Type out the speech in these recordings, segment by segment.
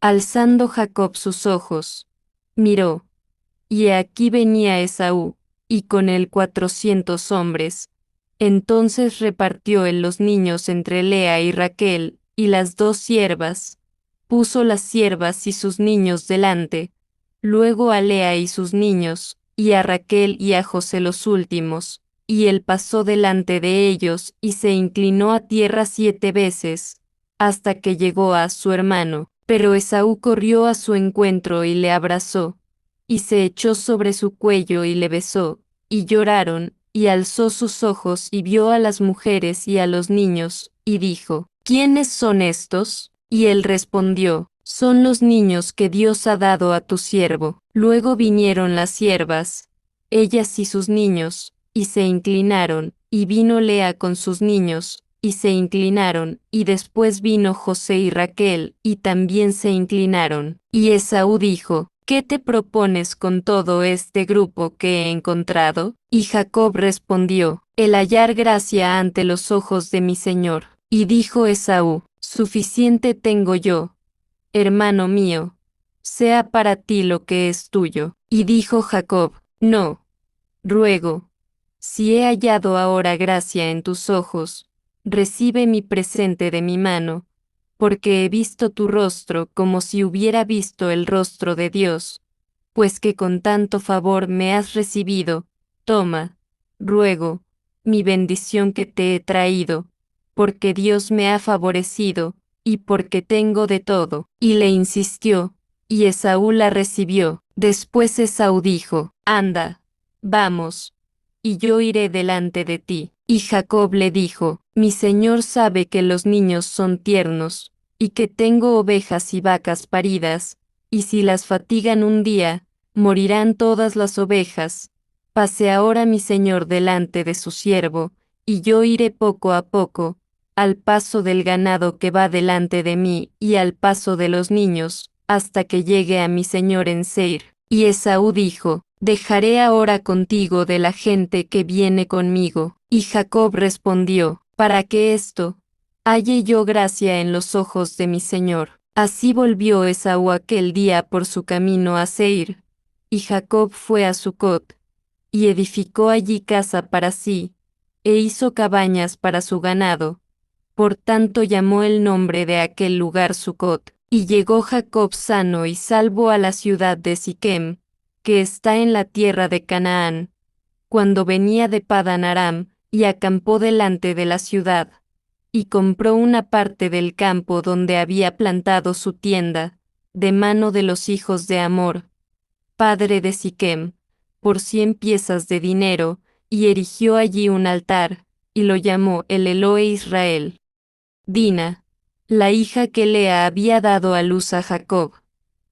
Alzando Jacob sus ojos, miró, y he aquí venía Esaú, y con él 400 hombres. Entonces repartió él los niños entre Lea y Raquel, y las dos siervas. Puso las siervas y sus niños delante, luego a Lea y sus niños, y a Raquel y a José los últimos, y él pasó delante de ellos y se inclinó a tierra 7 veces, hasta que llegó a su hermano. Pero Esaú corrió a su encuentro y le abrazó, y se echó sobre su cuello y le besó, y lloraron, y alzó sus ojos y vio a las mujeres y a los niños, y dijo, ¿quiénes son estos? Y él respondió, son los niños que Dios ha dado a tu siervo. Luego vinieron las siervas, ellas y sus niños, y se inclinaron, y vino Lea con sus niños, y se inclinaron, y después vino José y Raquel, y también se inclinaron. Y Esaú dijo, ¿qué te propones con todo este grupo que he encontrado? Y Jacob respondió, el hallar gracia ante los ojos de mi señor. Y dijo Esaú, suficiente tengo yo, hermano mío, sea para ti lo que es tuyo. Y dijo Jacob, no, ruego, si he hallado ahora gracia en tus ojos, recibe mi presente de mi mano, porque he visto tu rostro como si hubiera visto el rostro de Dios, pues que con tanto favor me has recibido, toma, ruego, mi bendición que te he traído, porque Dios me ha favorecido, y porque tengo de todo. Y le insistió, y Esaú la recibió. Después Esaú dijo, anda, vamos, y yo iré delante de ti. Y Jacob le dijo, mi señor sabe que los niños son tiernos, y que tengo ovejas y vacas paridas, y si las fatigan un día, morirán todas las ovejas. Pase ahora mi señor delante de su siervo, y yo iré poco a poco, al paso del ganado que va delante de mí y al paso de los niños, hasta que llegue a mi señor en Seir. Y Esaú dijo, dejaré ahora contigo de la gente que viene conmigo. Y Jacob respondió, para que esto halle yo gracia en los ojos de mi señor. Así volvió Esaú aquel día por su camino a Seir, y Jacob fue a Sucot, y edificó allí casa para sí, e hizo cabañas para su ganado. Por tanto llamó el nombre de aquel lugar Sucot. Y llegó Jacob sano y salvo a la ciudad de Siquem, que está en la tierra de Canaán, cuando venía de Padan Aram, y acampó delante de la ciudad, y compró una parte del campo donde había plantado su tienda, de mano de los hijos de Amor, padre de Siquem, por 100 piezas de dinero, y erigió allí un altar, y lo llamó el Elohe Israel. Dina, la hija que Lea había dado a luz a Jacob,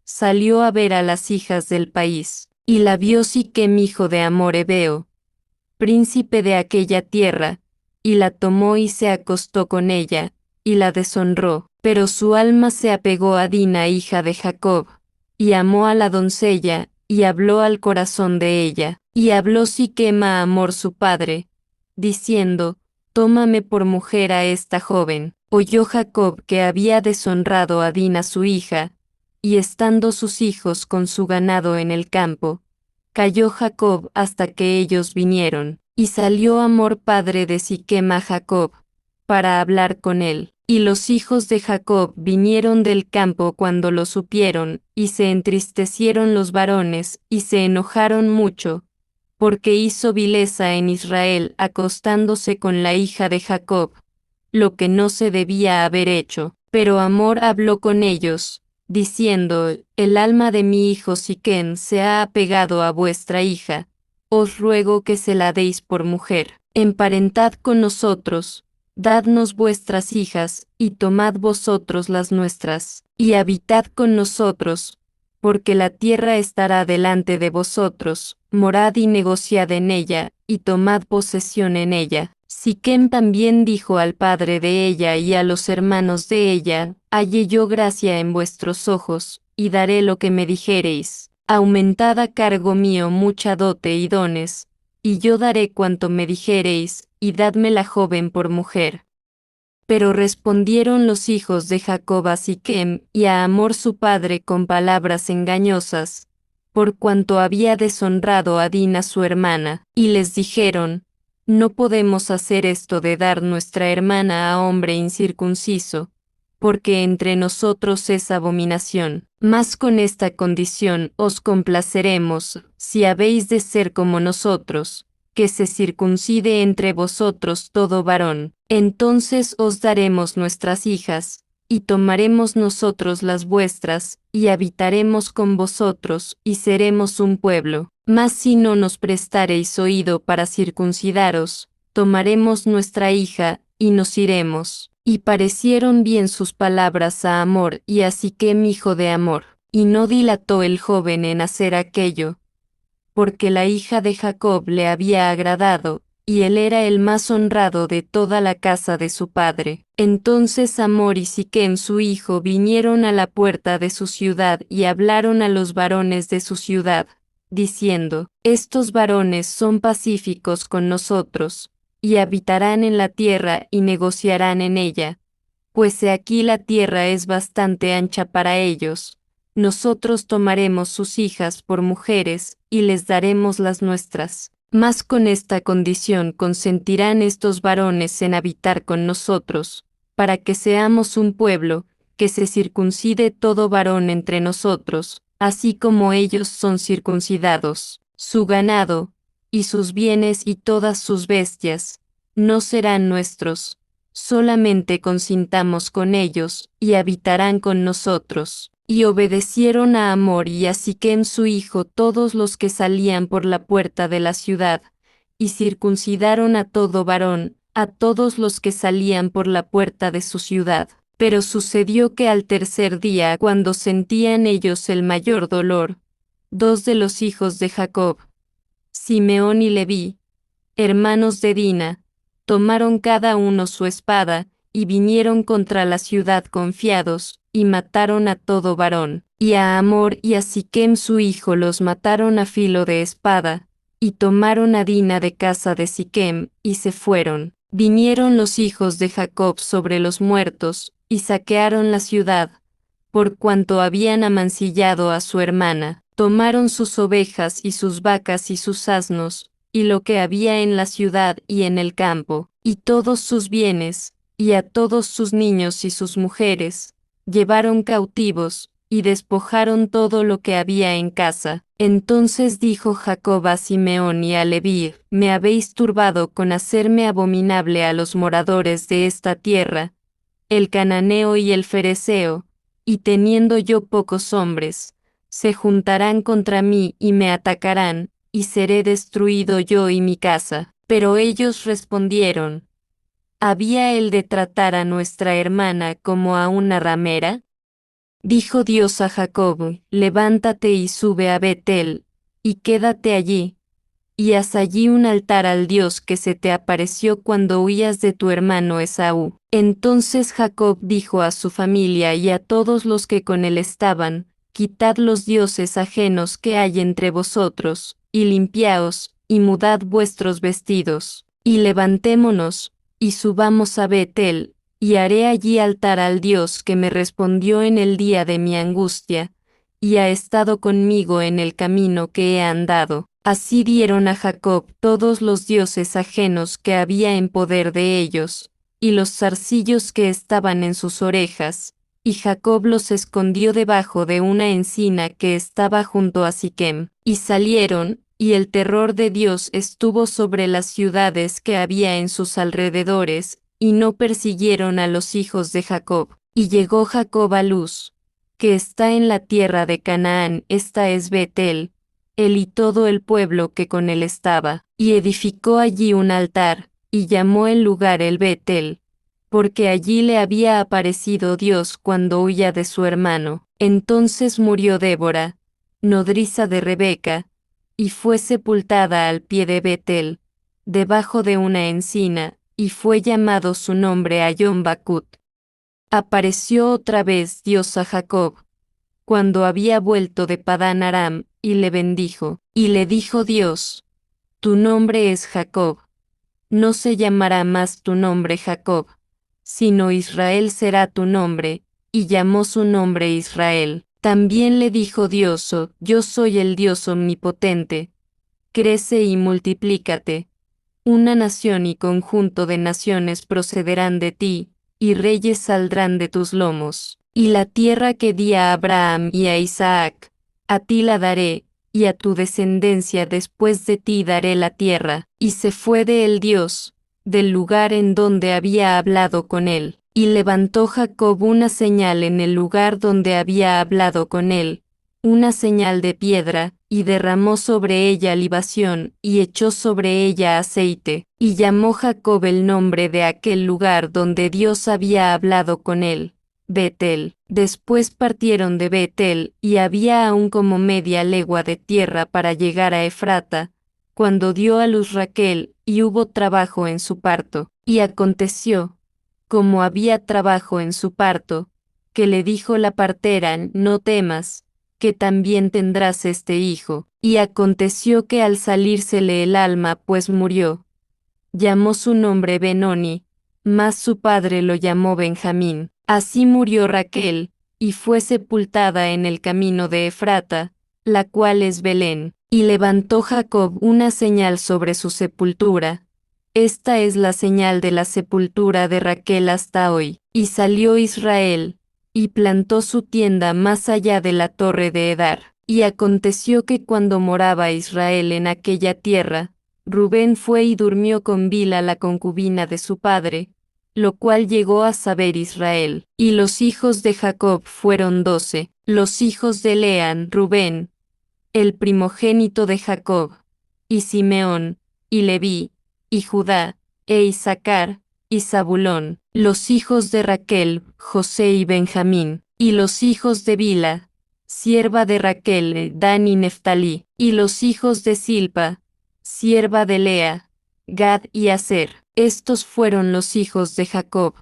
salió a ver a las hijas del país, y la vio Siquem hijo de Amor Hebeo, príncipe de aquella tierra, y la tomó y se acostó con ella, y la deshonró, pero su alma se apegó a Dina hija de Jacob, y amó a la doncella, y habló al corazón de ella, y habló Siquem a Amor su padre, diciendo, tómame por mujer a esta joven. Oyó Jacob que había deshonrado a Dina su hija, y estando sus hijos con su ganado en el campo, calló Jacob hasta que ellos vinieron, y salió Amor padre de Siquem a Jacob, para hablar con él. Y los hijos de Jacob vinieron del campo cuando lo supieron, y se entristecieron los varones, y se enojaron mucho, porque hizo vileza en Israel acostándose con la hija de Jacob, lo que no se debía haber hecho. Pero Amor habló con ellos, diciendo, el alma de mi hijo Siquem se ha apegado a vuestra hija, os ruego que se la deis por mujer. Emparentad con nosotros, dadnos vuestras hijas, y tomad vosotros las nuestras, y habitad con nosotros, porque la tierra estará delante de vosotros, morad y negociad en ella, y tomad posesión en ella. Siquem también dijo al padre de ella y a los hermanos de ella, hallé yo gracia en vuestros ojos, y daré lo que me dijereis. Aumentad a cargo mío mucha dote y dones, y yo daré cuanto me dijereis, y dadme la joven por mujer. Pero respondieron los hijos de Jacob a Sichem y a Hamor su padre con palabras engañosas, por cuanto había deshonrado a Dina su hermana, y les dijeron: no podemos hacer esto de dar nuestra hermana a hombre incircunciso, porque entre nosotros es abominación. Mas con esta condición os complaceremos, si habéis de ser como nosotros, que se circuncide entre vosotros todo varón. Entonces os daremos nuestras hijas, y tomaremos nosotros las vuestras, y habitaremos con vosotros, y seremos un pueblo. Mas si no nos prestareis oído para circuncidaros, tomaremos nuestra hija, y nos iremos. Y parecieron bien sus palabras a Hamor y a Sichem hijo de Hamor, y no dilató el joven en hacer aquello, porque la hija de Jacob le había agradado, y él era el más honrado de toda la casa de su padre. Entonces Hamor y Sichem su hijo vinieron a la puerta de su ciudad y hablaron a los varones de su ciudad, diciendo: estos varones son pacíficos con nosotros, y habitarán en la tierra y negociarán en ella, pues he aquí la tierra es bastante ancha para ellos. Nosotros tomaremos sus hijas por mujeres, y les daremos las nuestras. Mas con esta condición consentirán estos varones en habitar con nosotros, para que seamos un pueblo, que se circuncide todo varón entre nosotros, así como ellos son circuncidados. Su ganado, y sus bienes y todas sus bestias, no serán nuestros, solamente consintamos con ellos, y habitarán con nosotros. Y obedecieron a Hamor y a Sichem su hijo todos los que salían por la puerta de la ciudad, y circuncidaron a todo varón, a todos los que salían por la puerta de su ciudad. Pero sucedió que al tercer día, cuando sentían ellos el mayor dolor, dos de los hijos de Jacob, Simeón y Leví, hermanos de Dina, tomaron cada uno su espada, y vinieron contra la ciudad confiados, y mataron a todo varón. Y a Hamor y a Sichem su hijo los mataron a filo de espada, y tomaron a Dina de casa de Sichem, y se fueron. Vinieron los hijos de Jacob sobre los muertos, y saquearon la ciudad, por cuanto habían amancillado a su hermana. Tomaron sus ovejas y sus vacas y sus asnos, y lo que había en la ciudad y en el campo, y todos sus bienes, y a todos sus niños y sus mujeres, llevaron cautivos, y despojaron todo lo que había en casa. Entonces dijo Jacob a Simeón y a Leví: me habéis turbado con hacerme abominable a los moradores de esta tierra, el cananeo y el fereceo, y teniendo yo pocos hombres, se juntarán contra mí y me atacarán, y seré destruido yo y mi casa. Pero ellos respondieron: ¿había él de tratar a nuestra hermana como a una ramera? Dijo Dios a Jacob: levántate y sube a Betel, y quédate allí, y haz allí un altar al Dios que se te apareció cuando huías de tu hermano Esaú. Entonces Jacob dijo a su familia y a todos los que con él estaban: quitad los dioses ajenos que hay entre vosotros, y limpiaos, y mudad vuestros vestidos, y levantémonos, y subamos a Betel, y haré allí altar al Dios que me respondió en el día de mi angustia, y ha estado conmigo en el camino que he andado. Así dieron a Jacob todos los dioses ajenos que había en poder de ellos, y los zarcillos que estaban en sus orejas, y Jacob los escondió debajo de una encina que estaba junto a Sichem. Y salieron, y el terror de Dios estuvo sobre las ciudades que había en sus alrededores, y no persiguieron a los hijos de Jacob. Y llegó Jacob a Luz, que está en la tierra de Canaán, esta es Betel, él y todo el pueblo que con él estaba, y edificó allí un altar, y llamó el lugar el Betel, porque allí le había aparecido Dios cuando huía de su hermano. Entonces murió Débora, nodriza de Rebeca, y fue sepultada al pie de Betel, debajo de una encina, y fue llamado su nombre Ayón Bacut. Apareció otra vez Dios a Jacob, cuando había vuelto de Padán Aram, y le bendijo. Y le dijo Dios: tu nombre es Jacob, no se llamará más tu nombre Jacob, sino Israel será tu nombre, y llamó su nombre Israel. También le dijo Dios: yo soy el Dios omnipotente. Crece y multiplícate. Una nación y conjunto de naciones procederán de ti, y reyes saldrán de tus lomos. Y la tierra que di a Abraham y a Isaac, a ti la daré, y a tu descendencia después de ti daré la tierra. Y se fue de él Dios, del lugar en donde había hablado con él. Y levantó Jacob una señal en el lugar donde había hablado con él, una señal de piedra, y derramó sobre ella libación, y echó sobre ella aceite, y llamó Jacob el nombre de aquel lugar donde Dios había hablado con él, Betel. Después partieron de Betel, y había aún como media legua de tierra para llegar a Efrata, cuando dio a luz Raquel, y hubo trabajo en su parto. Y aconteció, como había trabajo en su parto, que le dijo la partera: no temas, que también tendrás este hijo. Y aconteció que al salírsele el alma, pues murió, llamó su nombre Benoni, mas su padre lo llamó Benjamín. Así murió Raquel, y fue sepultada en el camino de Efrata, la cual es Belén. Y levantó Jacob una señal sobre su sepultura. Esta es la señal de la sepultura de Raquel hasta hoy. Y salió Israel, y plantó su tienda más allá de la torre de Edar. Y aconteció que cuando moraba Israel en aquella tierra, Rubén fue y durmió con Bila la concubina de su padre, lo cual llegó a saber Israel. Y los hijos de Jacob fueron 12, los hijos de Leán: Rubén, el primogénito de Jacob, y Simeón, y Leví, y Judá, e Isaacar, y Zabulón. Los hijos de Raquel: José y Benjamín. Y los hijos de Bila, sierva de Raquel: Dan y Neftalí. Y los hijos de Silpa, sierva de Lea: Gad y Aser. Estos fueron los hijos de Jacob,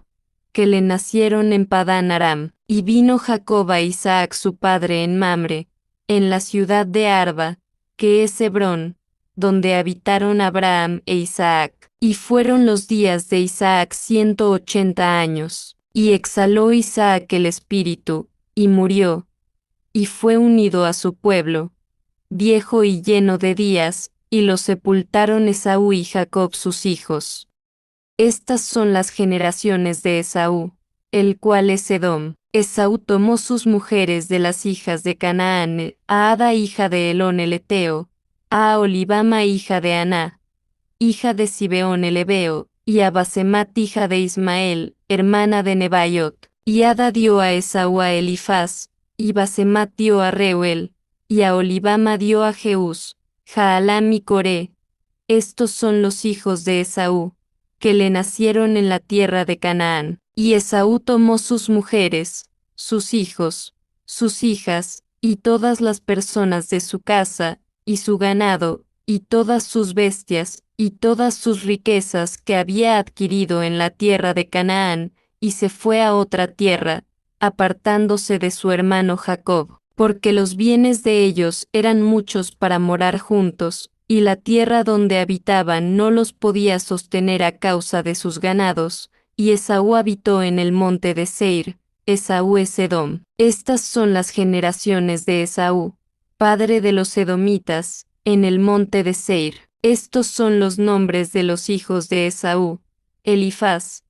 que le nacieron en Padán Aram. Y vino Jacob a Isaac su padre en Mamre, en la ciudad de Arba, que es Hebrón, donde habitaron Abraham e Isaac. Y fueron los días de Isaac 180 años. Y exhaló Isaac el espíritu, y murió, y fue unido a su pueblo, viejo y lleno de días, y lo sepultaron Esaú y Jacob sus hijos. Estas son las generaciones de Esaú, el cual es Edom. Esaú tomó sus mujeres de las hijas de Canaán: a Ada hija de Elón el Eteo, a Olibama hija de Aná, hija de Sibeón el Ebeo, y a Basemat hija de Ismael, hermana de Nebaiot. Y Ada dio a Esaú a Elifaz, y Basemat dio a Reuel, y a Olibama dio a Jeús, Jaalam y Coré. Estos son los hijos de Esaú, que le nacieron en la tierra de Canaán. Y Esaú tomó sus mujeres, sus hijos, sus hijas, y todas las personas de su casa, y su ganado, y todas sus bestias, y todas sus riquezas que había adquirido en la tierra de Canaán, y se fue a otra tierra, apartándose de su hermano Jacob, porque los bienes de ellos eran muchos para morar juntos, y la tierra donde habitaban no los podía sostener a causa de sus ganados, y Esaú habitó en el monte de Seir. Esaú es Edom. Estas son las generaciones de Esaú, padre de los edomitas, en el monte de Seir. Estos son los nombres de los hijos de Esaú: Elifaz,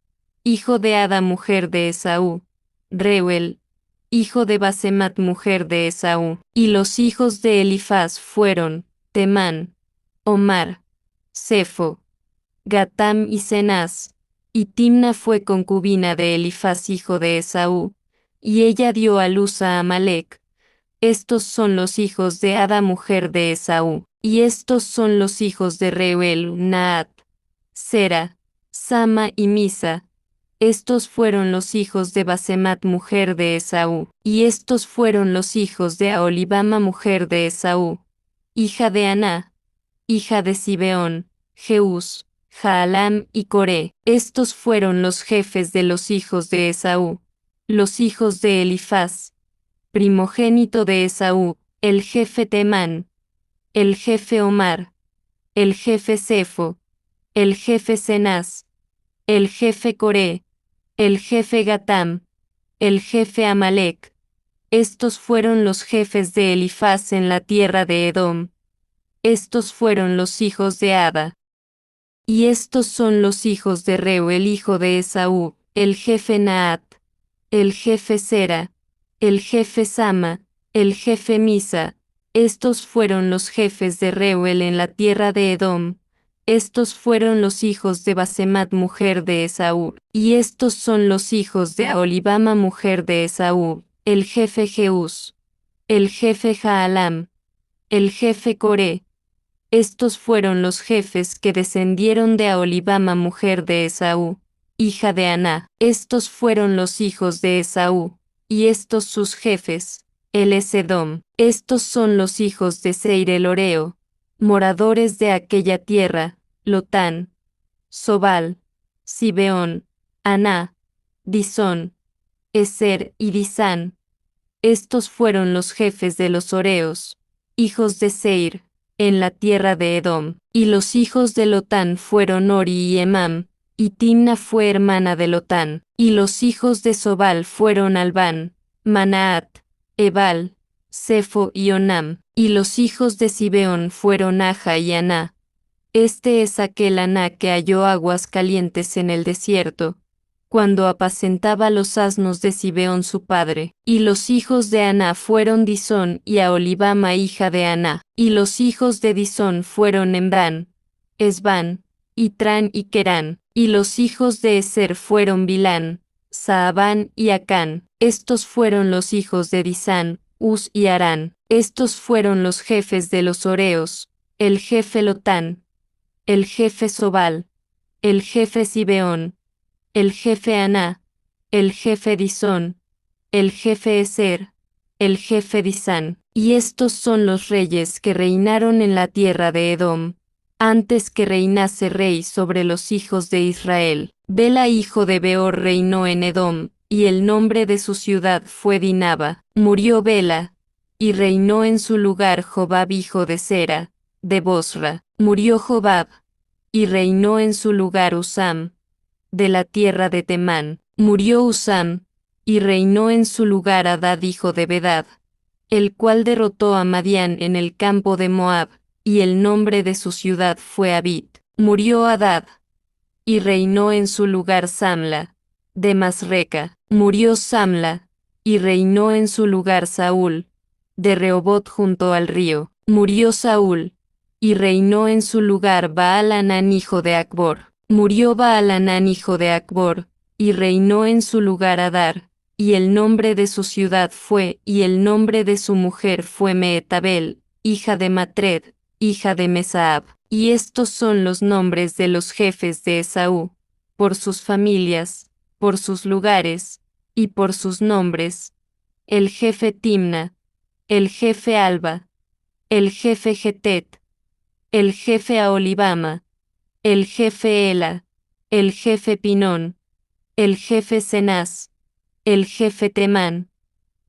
hijo de Ada mujer de Esaú; Reuel, hijo de Basemat mujer de Esaú. Y los hijos de Elifaz fueron Temán, Omar, Sefo, Gatam y Cenaz. Y Timna fue concubina de Elifaz hijo de Esaú, y ella dio a luz a Amalec. Estos son los hijos de Ada mujer de Esaú. Y estos son los hijos de Reuel: Naat, Sera, Sama y Misa. Estos fueron los hijos de Basemat mujer de Esaú. Y estos fueron los hijos de Aholibama mujer de Esaú, hija de Aná, hija de Sibeón: Jeús, Jaalam y Coré. Estos fueron los jefes de los hijos de Esaú, los hijos de Elifaz, primogénito de Esaú: el jefe Temán, el jefe Omar, el jefe Sefo, el jefe Cenaz, el jefe Coré, el jefe Gatam, el jefe Amalek. Estos fueron los jefes de Elifaz en la tierra de Edom. Estos fueron los hijos de Ada. Y estos son los hijos de Reu el hijo de Esaú, el jefe Naat, el jefe Sera, el jefe Sama, el jefe Misa. Estos fueron los jefes de Reuel en la tierra de Edom. Estos fueron los hijos de Basemat mujer de Esaú. Y estos son los hijos de Aholibama mujer de Esaú, el jefe Jeús, el jefe Jaalam, el jefe Coré. Estos fueron los jefes que descendieron de Aholibama mujer de Esaú, hija de Aná. Estos fueron los hijos de Esaú, y estos sus jefes, el Esedom. Estos son los hijos de Seir el Oreo, moradores de aquella tierra, Lotán, Sobal, Sibeón, Aná, Disón, Eser y Disán. Estos fueron los jefes de los Oreos, hijos de Seir, en la tierra de Edom. Y los hijos de Lotán fueron Ori y Emam, y Timna fue hermana de Lotán. Y los hijos de Sobal fueron Albán, Manaat, Ebal, Sefo y Onam. Y los hijos de Sibeón fueron Aja y Aná. Este es aquel Aná que halló aguas calientes en el desierto, cuando apacentaba los asnos de Sibeón su padre. Y los hijos de Aná fueron Disón y Aholibama hija de Aná. Y los hijos de Disón fueron Embrán, Esbán, Itrán y Querán. Y los hijos de Eser fueron Bilán, Saabán y Acán. Estos fueron los hijos de Disán, Uz y Arán. Estos fueron los jefes de los Oreos, el jefe Lotán, el jefe Sobal, el jefe Sibeón, el jefe Aná, el jefe Disón, el jefe Eser, el jefe Disán. Y estos son los reyes que reinaron en la tierra de Edom, antes que reinase rey sobre los hijos de Israel. Bela hijo de Beor reinó en Edom, y el nombre de su ciudad fue Dinaba. Murió Bela, y reinó en su lugar Jobab hijo de Sera, de Bosra. Murió Jobab, y reinó en su lugar Usam, de la tierra de Temán. Murió Usam, y reinó en su lugar Hadad hijo de Bedad, el cual derrotó a Madián en el campo de Moab, y el nombre de su ciudad fue Abit. Murió Hadad, y reinó en su lugar Samla, de Masreca. Murió Samla, y reinó en su lugar Saúl, de Rehobot junto al río. Murió Saúl, y reinó en su lugar Baal-Hanán hijo de Acbor. Murió Baal-Hanán hijo de Acbor, y reinó en su lugar Adar, y el nombre de su ciudad fue, y el nombre de su mujer fue Meetabel, hija de Matred, hija de Mesaab. Y estos son los nombres de los jefes de Esaú, por sus familias, por sus lugares, y por sus nombres: el jefe Timna, el jefe Alba, el jefe Getet, el jefe Aholibama, el jefe Ela, el jefe Pinón, el jefe Cenaz, el jefe Temán,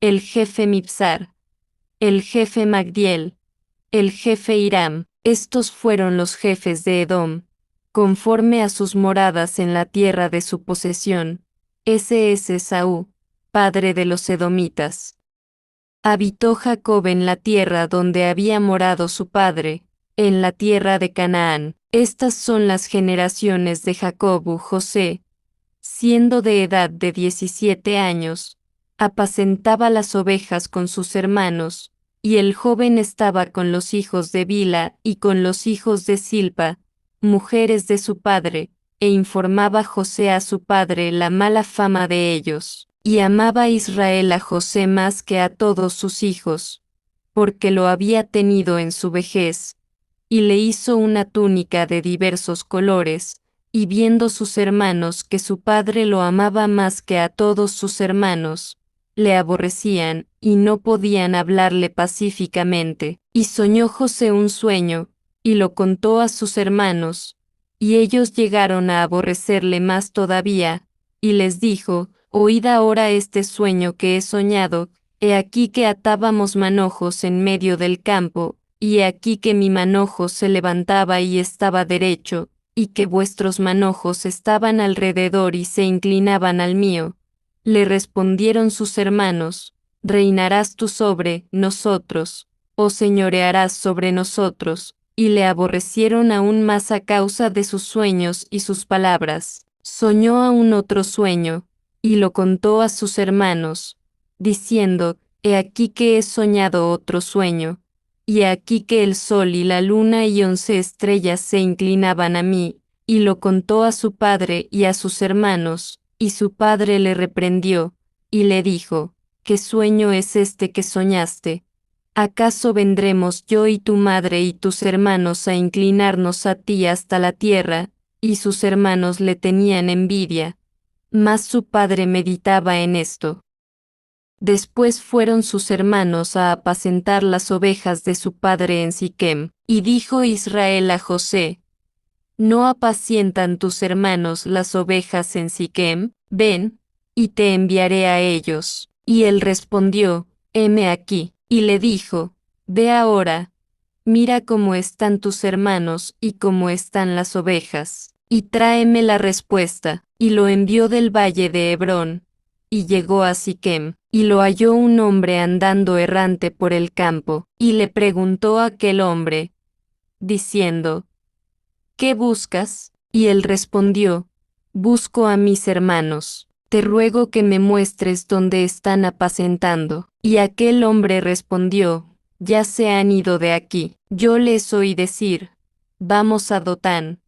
el jefe Mibsar, el jefe Magdiel, el jefe Hiram. Estos fueron los jefes de Edom, conforme a sus moradas en la tierra de su posesión. Ese es Esaú, padre de los edomitas. Habitó Jacob en la tierra donde había morado su padre, en la tierra de Canaán. Estas son las generaciones de Jacob. José, siendo de edad de 17 años, apacentaba las ovejas con sus hermanos, y el joven estaba con los hijos de Bila y con los hijos de Silpa, mujeres de su padre, e informaba José a su padre la mala fama de ellos. Y amaba Israel a José más que a todos sus hijos, porque lo había tenido en su vejez, y le hizo una túnica de diversos colores, y viendo sus hermanos que su padre lo amaba más que a todos sus hermanos, le aborrecían, y no podían hablarle pacíficamente. Y soñó José un sueño, y lo contó a sus hermanos, y ellos llegaron a aborrecerle más todavía, y les dijo: Oíd ahora este sueño que he soñado. He aquí que atábamos manojos en medio del campo, y he aquí que mi manojo se levantaba y estaba derecho, y que vuestros manojos estaban alrededor y se inclinaban al mío. Le respondieron sus hermanos, ¿reinarás tú sobre nosotros, o señorearás sobre nosotros? Y le aborrecieron aún más a causa de sus sueños y sus palabras. Soñó aún otro sueño, y lo contó a sus hermanos, diciendo, He aquí que he soñado otro sueño, y he aquí que el sol y la luna y 11 estrellas se inclinaban a mí, y lo contó a su padre y a sus hermanos, y su padre le reprendió, y le dijo, ¿qué sueño es este que soñaste? ¿Acaso vendremos yo y tu madre y tus hermanos a inclinarnos a ti hasta la tierra? Y sus hermanos le tenían envidia. Mas su padre meditaba en esto. Después fueron sus hermanos a apacentar las ovejas de su padre en Siquem, y dijo Israel a José, ¿no apacientan tus hermanos las ovejas en Siquem? Ven, y te enviaré a ellos. Y él respondió, heme aquí, y le dijo, ve ahora, mira cómo están tus hermanos y cómo están las ovejas, y tráeme la respuesta. Y lo envió del valle de Hebrón, y llegó a Siquem, y lo halló un hombre andando errante por el campo, y le preguntó a aquel hombre, diciendo, ¿qué buscas? Y él respondió, busco a mis hermanos, te ruego que me muestres dónde están apacentando. Y aquel hombre respondió, ya se han ido de aquí. Yo les oí decir, vamos a Dotán.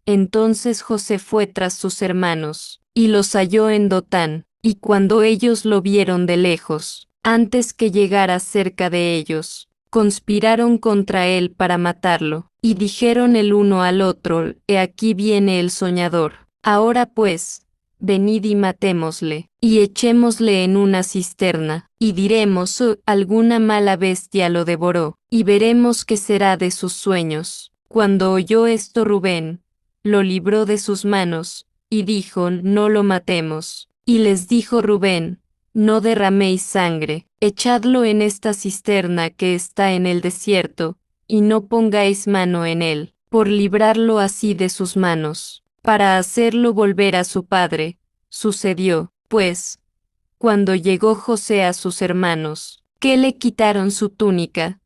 Entonces José fue tras sus hermanos, y los halló en Dotán, y cuando ellos lo vieron de lejos, antes que llegara cerca de ellos, conspiraron contra él para matarlo, y dijeron el uno al otro, he aquí viene el soñador. Ahora pues, venid y matémosle, y echémosle en una cisterna, y diremos, alguna mala bestia lo devoró, y veremos qué será de sus sueños. Cuando oyó esto Rubén, lo libró de sus manos, y dijo, no lo matemos. Y les dijo Rubén, no derraméis sangre, echadlo en esta cisterna que está en el desierto, y no pongáis mano en él, por librarlo así de sus manos, para hacerlo volver a su padre. Sucedió, pues, cuando llegó José a sus hermanos, que le quitaron su túnica,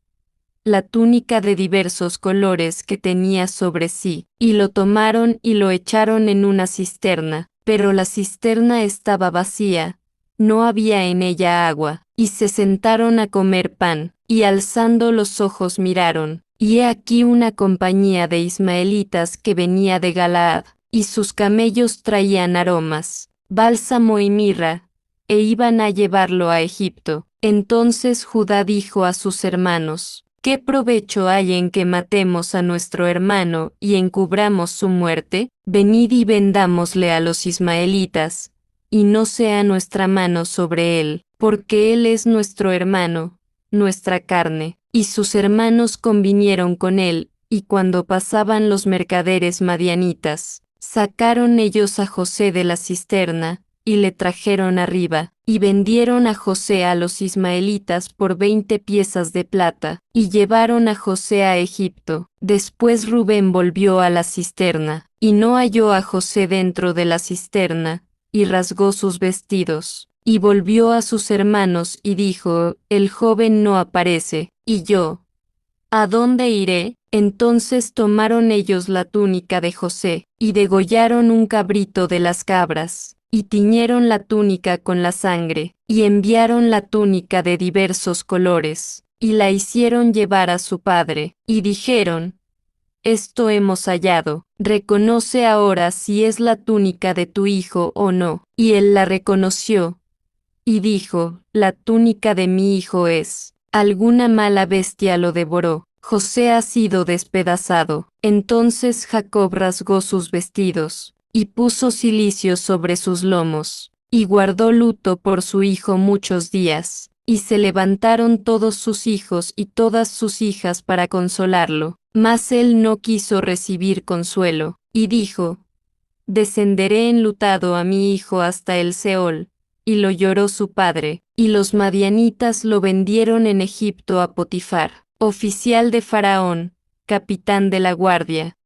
la túnica de diversos colores que tenía sobre sí, y lo tomaron y lo echaron en una cisterna, pero la cisterna estaba vacía, no había en ella agua, y se sentaron a comer pan, y alzando los ojos miraron, y he aquí una compañía de ismaelitas que venía de Galaad, y sus camellos traían aromas, bálsamo y mirra, e iban a llevarlo a Egipto. Entonces Judá dijo a sus hermanos, ¿qué provecho hay en que matemos a nuestro hermano y encubramos su muerte? Venid y vendámosle a los ismaelitas, y no sea nuestra mano sobre él, porque él es nuestro hermano, nuestra carne. Y sus hermanos convinieron con él, y cuando pasaban los mercaderes madianitas, sacaron ellos a José de la cisterna, y le trajeron arriba, y vendieron a José a los ismaelitas por 20 piezas de plata, y llevaron a José a Egipto. Después Rubén volvió a la cisterna, y no halló a José dentro de la cisterna, y rasgó sus vestidos, y volvió a sus hermanos y dijo, el joven no aparece, y yo, ¿a dónde iré? Entonces tomaron ellos la túnica de José, y degollaron un cabrito de las cabras, y tiñeron la túnica con la sangre, y enviaron la túnica de diversos colores, y la hicieron llevar a su padre, y dijeron, esto hemos hallado, reconoce ahora si es la túnica de tu hijo o no. Y él la reconoció, y dijo, la túnica de mi hijo es, alguna mala bestia lo devoró. José ha sido despedazado. Entonces Jacob rasgó sus vestidos, y puso cilicio sobre sus lomos, y guardó luto por su hijo muchos días, y se levantaron todos sus hijos y todas sus hijas para consolarlo, mas él no quiso recibir consuelo, y dijo, descenderé enlutado a mi hijo hasta el Seol. Y lo lloró su padre, y los madianitas lo vendieron en Egipto a Potifar, oficial de Faraón, capitán de la guardia.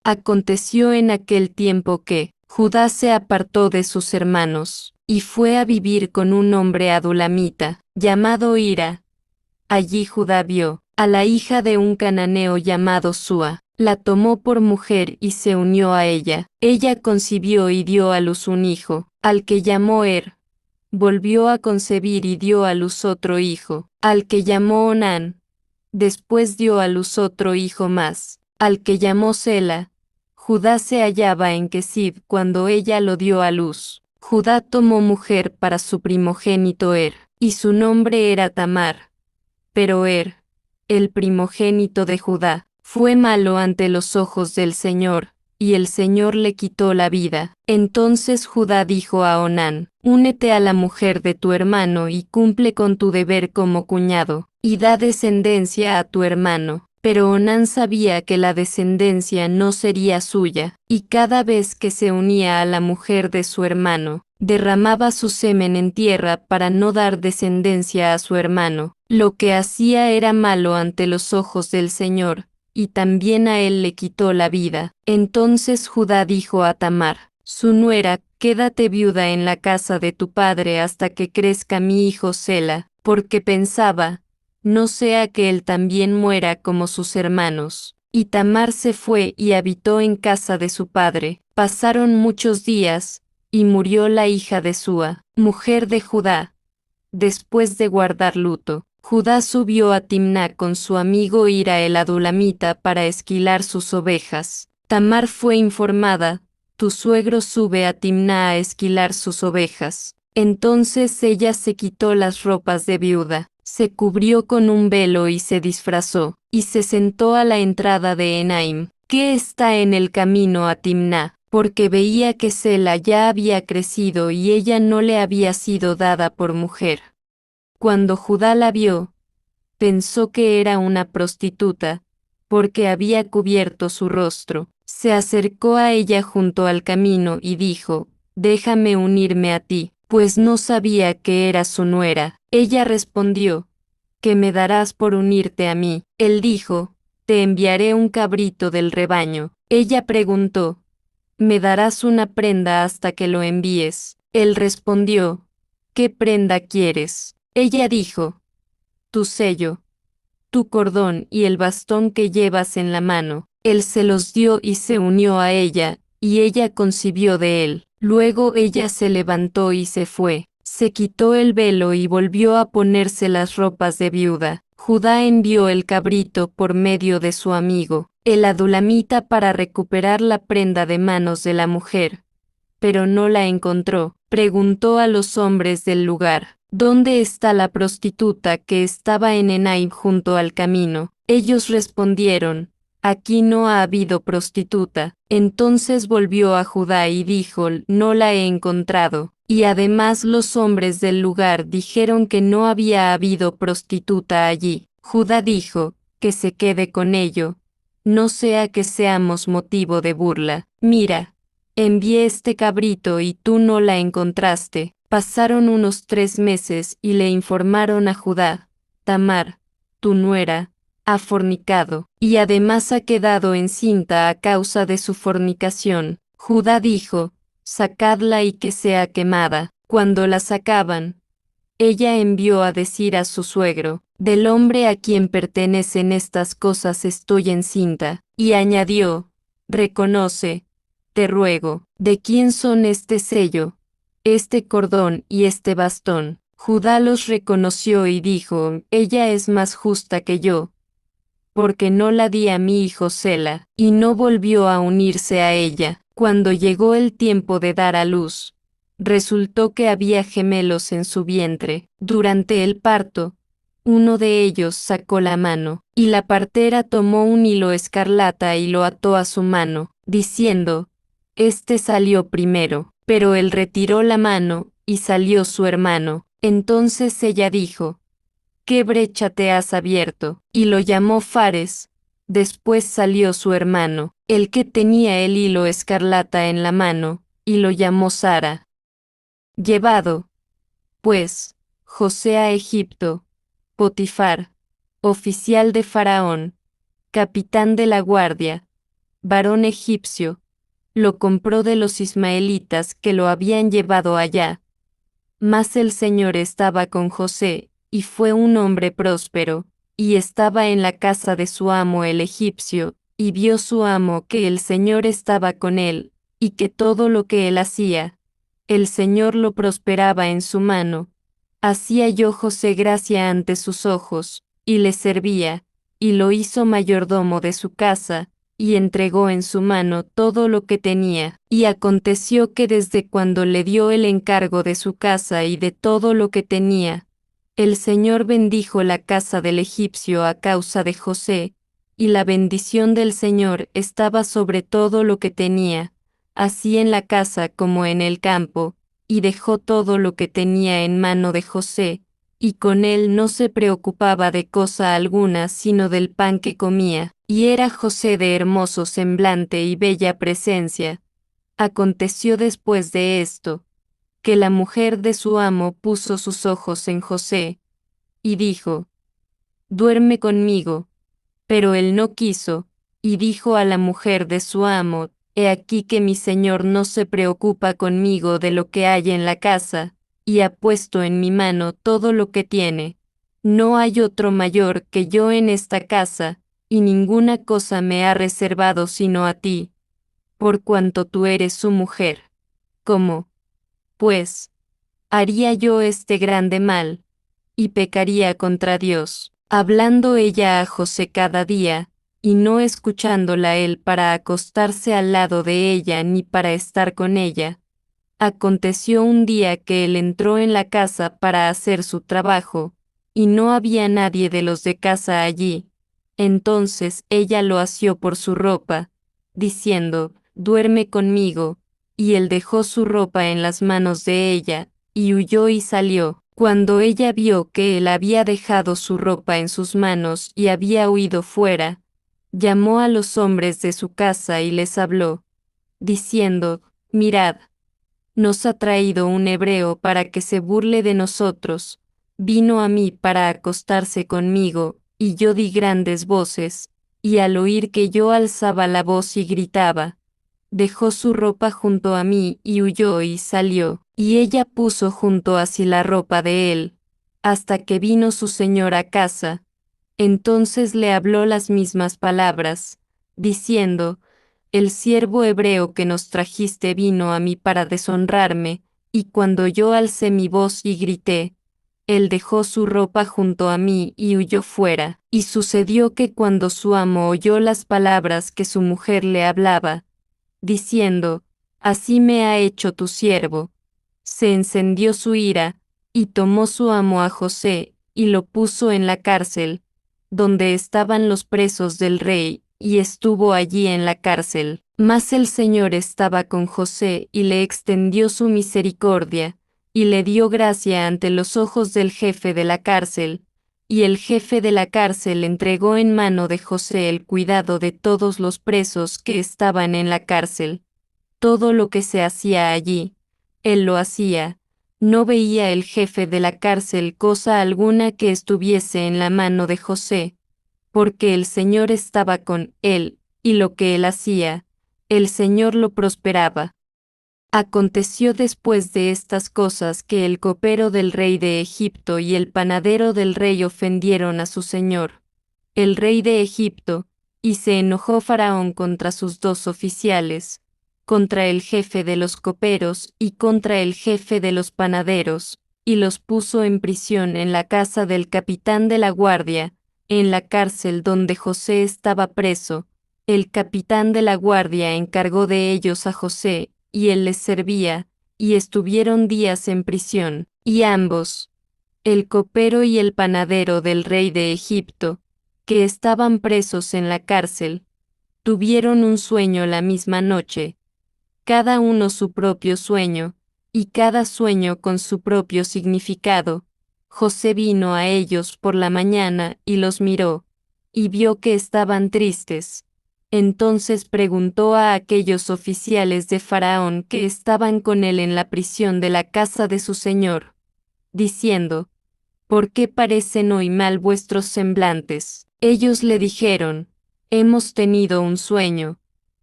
Aconteció en aquel tiempo que Judá se apartó de sus hermanos, y fue a vivir con un hombre adulamita, llamado Hira. Allí Judá vio a la hija de un cananeo llamado Súa, la tomó por mujer y se unió a ella. Ella concibió y dio a luz un hijo, al que llamó Volvió a concebir y dio a luz otro hijo, al que llamó Onán. Después dio a luz otro hijo más, al que llamó Sela. Judá se hallaba en Kesib cuando ella lo dio a luz. Judá tomó mujer para su primogénito y su nombre era Tamar. Pero el primogénito de Judá, fue malo ante los ojos del Señor, y el Señor le quitó la vida. Entonces Judá dijo a Onán: Únete a la mujer de tu hermano y cumple con tu deber como cuñado, y da descendencia a tu hermano. Pero Onán sabía que la descendencia no sería suya, y cada vez que se unía a la mujer de su hermano, derramaba su semen en tierra para no dar descendencia a su hermano. Lo que hacía era malo ante los ojos del Señor, y también a él le quitó la vida. Entonces Judá dijo a Tamar, su nuera: Quédate viuda en la casa de tu padre hasta que crezca mi hijo Sela, porque pensaba, no sea que él también muera como sus hermanos. Y Tamar se fue y habitó en casa de su padre. Pasaron muchos días, y murió la hija de Súa, mujer de Judá. Después de guardar luto, Judá subió a Timná con su amigo Hira el adulamita para esquilar sus ovejas. Tamar fue informada: tu suegro sube a Timná a esquilar sus ovejas. Entonces ella se quitó las ropas de viuda, se cubrió con un velo y se disfrazó, y se sentó a la entrada de Enaim, que está en el camino a Timná, porque veía que Sela ya había crecido y ella no le había sido dada por mujer. Cuando Judá la vio, pensó que era una prostituta, porque había cubierto su rostro. Se acercó a ella junto al camino y dijo: Déjame unirme a ti, pues no sabía que era su nuera. Ella respondió: ¿Qué me darás por unirte a mí? Él dijo: Te enviaré un cabrito del rebaño. Ella preguntó: ¿Me darás una prenda hasta que lo envíes? Él respondió: ¿Qué prenda quieres? Ella dijo: Tu sello, tu cordón y el bastón que llevas en la mano. Él se los dio y se unió a ella, y ella concibió de él. Luego ella se levantó y se fue, se quitó el velo y volvió a ponerse las ropas de viuda. Judá envió el cabrito por medio de su amigo, el adulamita, para recuperar la prenda de manos de la mujer. Pero no la encontró. Preguntó a los hombres del lugar: ¿Dónde está la prostituta que estaba en Enaim junto al camino? Ellos respondieron: Aquí no ha habido prostituta. Entonces volvió a Judá y dijo: No la he encontrado. Y además los hombres del lugar dijeron que no había habido prostituta allí. Judá dijo: Que se quede con ello, no sea que seamos motivo de burla. Mira, envié este cabrito y tú no la encontraste. Pasaron unos 3 meses y le informaron a Judá: Tamar, tu nuera, ha fornicado, y además ha quedado encinta a causa de su fornicación. Judá dijo: Sacadla y que sea quemada. Cuando la sacaban, ella envió a decir a su suegro: Del hombre a quien pertenecen estas cosas estoy encinta. Y añadió: Reconoce, te ruego, ¿de quién son este sello, este cordón y este bastón? Judá los reconoció y dijo: Ella es más justa que yo, porque no la di a mi hijo Sela, y no volvió a unirse a ella. Cuando llegó el tiempo de dar a luz, resultó que había gemelos en su vientre. Durante el parto, uno de ellos sacó la mano, y la partera tomó un hilo escarlata y lo ató a su mano, diciendo: Este salió primero. Pero él retiró la mano, y salió su hermano. Entonces ella dijo: ¿Qué brecha te has abierto? Y lo llamó Fares. Después salió su hermano, el que tenía el hilo escarlata en la mano, y lo llamó Sara. Llevado, pues, José a Egipto, Potifar, oficial de Faraón, capitán de la guardia, varón egipcio, lo compró de los ismaelitas que lo habían llevado allá. Mas el Señor estaba con José, y fue un hombre próspero, y estaba en la casa de su amo el egipcio, y vio su amo que el Señor estaba con él, y que todo lo que él hacía, el Señor lo prosperaba en su mano. Así halló José gracia ante sus ojos, y le servía, y lo hizo mayordomo de su casa, y entregó en su mano todo lo que tenía. Y aconteció que desde cuando le dio el encargo de su casa y de todo lo que tenía, el Señor bendijo la casa del egipcio a causa de José, y la bendición del Señor estaba sobre todo lo que tenía, así en la casa como en el campo, y dejó todo lo que tenía en mano de José, y con él no se preocupaba de cosa alguna sino del pan que comía, y era José de hermoso semblante y bella presencia. Aconteció después de esto, que la mujer de su amo puso sus ojos en José, y dijo, duerme conmigo. Pero él no quiso, y dijo a la mujer de su amo, he aquí que mi señor no se preocupa conmigo de lo que hay en la casa, y ha puesto en mi mano todo lo que tiene. No hay otro mayor que yo en esta casa, y ninguna cosa me ha reservado sino a ti, por cuanto tú eres su mujer. ¿Cómo, pues, haría yo este grande mal, y pecaría contra Dios, hablando ella a José cada día, y no escuchándola él para acostarse al lado de ella ni para estar con ella? Aconteció un día que él entró en la casa para hacer su trabajo, y no había nadie de los de casa allí. Entonces ella lo asió por su ropa, diciendo, duerme conmigo, y él dejó su ropa en las manos de ella, y huyó y salió. Cuando ella vio que él había dejado su ropa en sus manos y había huido fuera, llamó a los hombres de su casa y les habló, diciendo, mirad, nos ha traído un hebreo para que se burle de nosotros, vino a mí para acostarse conmigo, y yo di grandes voces, y al oír que yo alzaba la voz y gritaba, dejó su ropa junto a mí y huyó y salió, y ella puso junto a sí la ropa de él, hasta que vino su señor a casa. Entonces le habló las mismas palabras, diciendo, el siervo hebreo que nos trajiste vino a mí para deshonrarme, y cuando yo alcé mi voz y grité, él dejó su ropa junto a mí y huyó fuera. Y sucedió que cuando su amo oyó las palabras que su mujer le hablaba, diciendo, así me ha hecho tu siervo, se encendió su ira, y tomó su amo a José, y lo puso en la cárcel, donde estaban los presos del rey, y estuvo allí en la cárcel. Mas el Señor estaba con José y le extendió su misericordia, y le dio gracia ante los ojos del jefe de la cárcel, y el jefe de la cárcel entregó en mano de José el cuidado de todos los presos que estaban en la cárcel. Todo lo que se hacía allí, él lo hacía. No veía el jefe de la cárcel cosa alguna que estuviese en la mano de José, porque el Señor estaba con él, y lo que él hacía, el Señor lo prosperaba. Aconteció después de estas cosas que el copero del rey de Egipto y el panadero del rey ofendieron a su señor, el rey de Egipto, y se enojó Faraón contra sus dos oficiales, contra el jefe de los coperos y contra el jefe de los panaderos, y los puso en prisión en la casa del capitán de la guardia, en la cárcel donde José estaba preso. El capitán de la guardia encargó de ellos a José, y él les servía, y estuvieron días en prisión, y ambos, el copero y el panadero del rey de Egipto, que estaban presos en la cárcel, tuvieron un sueño la misma noche, cada uno su propio sueño, y cada sueño con su propio significado. José vino a ellos por la mañana y los miró, y vio que estaban tristes. Entonces preguntó a aquellos oficiales de Faraón que estaban con él en la prisión de la casa de su señor, diciendo, ¿por qué parecen hoy mal vuestros semblantes? Ellos le dijeron, hemos tenido un sueño,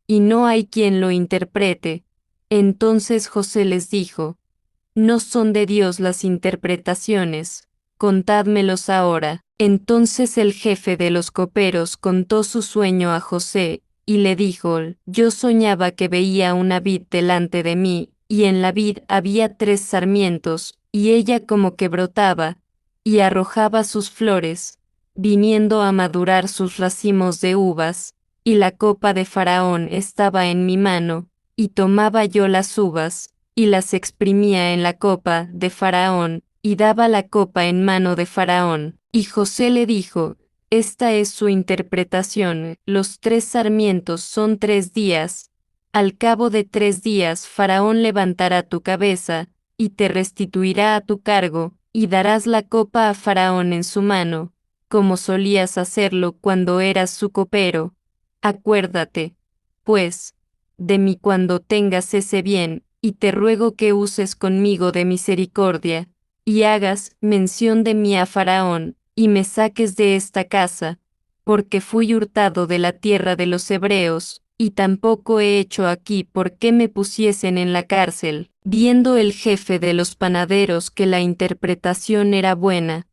y no hay quien lo interprete. Entonces José les dijo: No son de Dios las interpretaciones, contádmelos ahora. Entonces el jefe de los coperos contó su sueño a José, y le dijo: Yo soñaba que veía una vid delante de mí, y en la vid había 3 sarmientos, y ella como que brotaba, y arrojaba sus flores, viniendo a madurar sus racimos de uvas, y la copa de Faraón estaba en mi mano, y tomaba yo las uvas, y las exprimía en la copa de Faraón, y daba la copa en mano de Faraón. Y José le dijo: Esta es su interpretación, los 3 sarmientos son 3 días. Al cabo de 3 días Faraón levantará tu cabeza, y te restituirá a tu cargo, y darás la copa a Faraón en su mano, como solías hacerlo cuando eras su copero. Acuérdate, pues, de mí cuando tengas ese bien, y te ruego que uses conmigo de misericordia, y hagas mención de mí a Faraón, y me saques de esta casa, porque fui hurtado de la tierra de los hebreos, y tampoco he hecho aquí por qué me pusiesen en la cárcel. Viendo el jefe de los panaderos que la interpretación era buena,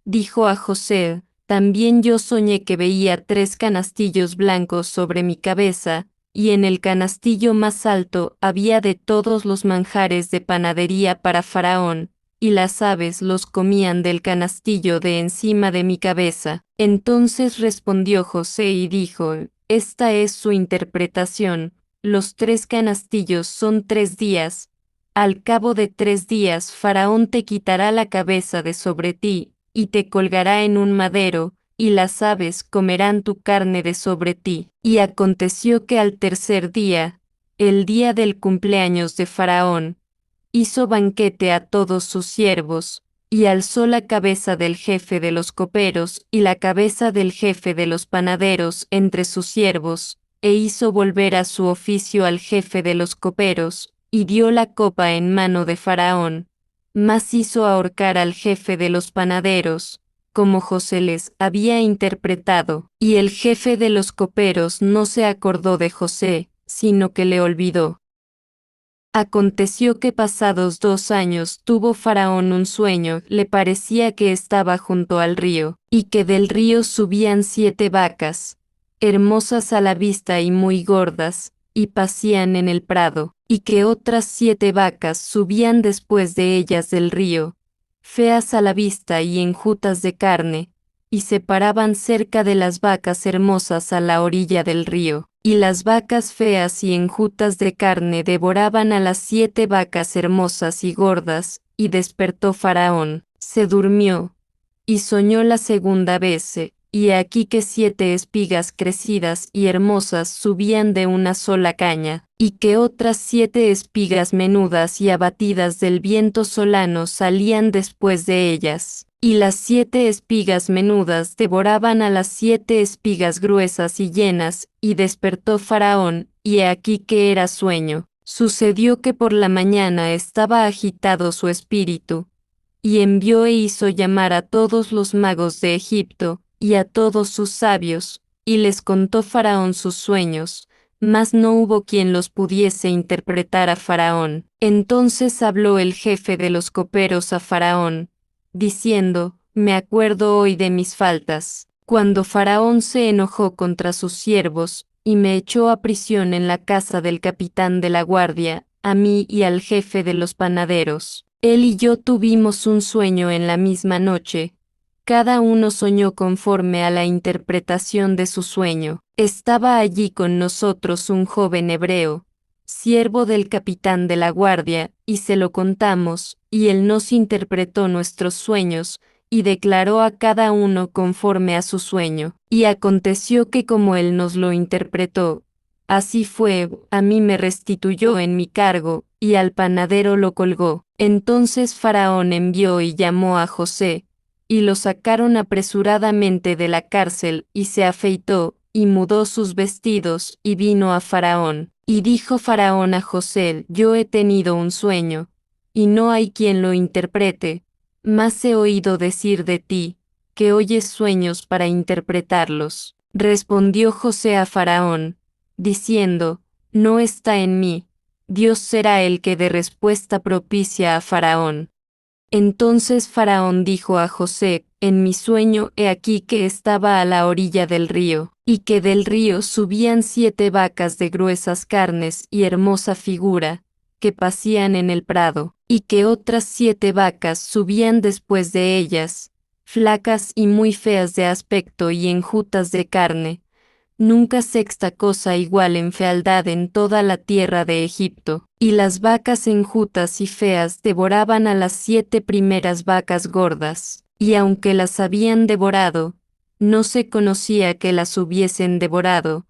dijo a José: También yo soñé que veía 3 canastillos blancos sobre mi cabeza, y en el canastillo más alto había de todos los manjares de panadería para Faraón, y las aves los comían del canastillo de encima de mi cabeza. Entonces respondió José y dijo: Esta es su interpretación, los 3 canastillos son 3 días. Al cabo de 3 días Faraón te quitará la cabeza de sobre ti, y te colgará en un madero, y las aves comerán tu carne de sobre ti. Y aconteció que al tercer día, el día del cumpleaños de Faraón, hizo banquete a todos sus siervos, y alzó la cabeza del jefe de los coperos y la cabeza del jefe de los panaderos entre sus siervos, e hizo volver a su oficio al jefe de los coperos, y dio la copa en mano de Faraón. Mas hizo ahorcar al jefe de los panaderos, como José les había interpretado, y el jefe de los coperos no se acordó de José, sino que le olvidó. Aconteció que pasados 2 años tuvo Faraón un sueño, le parecía que estaba junto al río, y que del río subían 7 vacas, hermosas a la vista y muy gordas, y pacían en el prado, y que otras 7 vacas subían después de ellas del río, feas a la vista y enjutas de carne, y se paraban cerca de las vacas hermosas a la orilla del río. Y las vacas feas y enjutas de carne devoraban a las 7 vacas hermosas y gordas, y despertó Faraón, se durmió, y soñó la segunda vez, y he aquí que 7 espigas crecidas y hermosas subían de una sola caña, y que otras 7 espigas menudas y abatidas del viento solano salían después de ellas. Y las 7 espigas menudas devoraban a las 7 espigas gruesas y llenas, y despertó Faraón, y he aquí que era sueño. Sucedió que por la mañana estaba agitado su espíritu, y envió e hizo llamar a todos los magos de Egipto, y a todos sus sabios, y les contó Faraón sus sueños, mas no hubo quien los pudiese interpretar a Faraón. Entonces habló el jefe de los coperos a Faraón, diciendo: Me acuerdo hoy de mis faltas, cuando Faraón se enojó contra sus siervos, y me echó a prisión en la casa del capitán de la guardia, a mí y al jefe de los panaderos. Él y yo tuvimos un sueño en la misma noche. Cada uno soñó conforme a la interpretación de su sueño. Estaba allí con nosotros un joven hebreo, siervo del capitán de la guardia, y se lo contamos, y él nos interpretó nuestros sueños, y declaró a cada uno conforme a su sueño. Y aconteció que como él nos lo interpretó, así fue, a mí me restituyó en mi cargo, y al panadero lo colgó. Entonces Faraón envió y llamó a José, y lo sacaron apresuradamente de la cárcel, y se afeitó, y mudó sus vestidos, y vino a Faraón. Y dijo Faraón a José: Yo he tenido un sueño, y no hay quien lo interprete, mas he oído decir de ti, que oyes sueños para interpretarlos. Respondió José a Faraón: diciendo, no está en mí, Dios será el que dé respuesta propicia a Faraón. Entonces Faraón dijo a José, en mi sueño he aquí que estaba a la orilla del río, y que del río subían 7 vacas de gruesas carnes y hermosa figura, que pacían en el prado, y que otras 7 vacas subían después de ellas, flacas y muy feas de aspecto y enjutas de carne. Nunca sexta cosa igual en fealdad en toda la tierra de Egipto, y las vacas enjutas y feas devoraban a las 7 primeras vacas gordas, y aunque las habían devorado, no se conocía que las hubiesen devorado,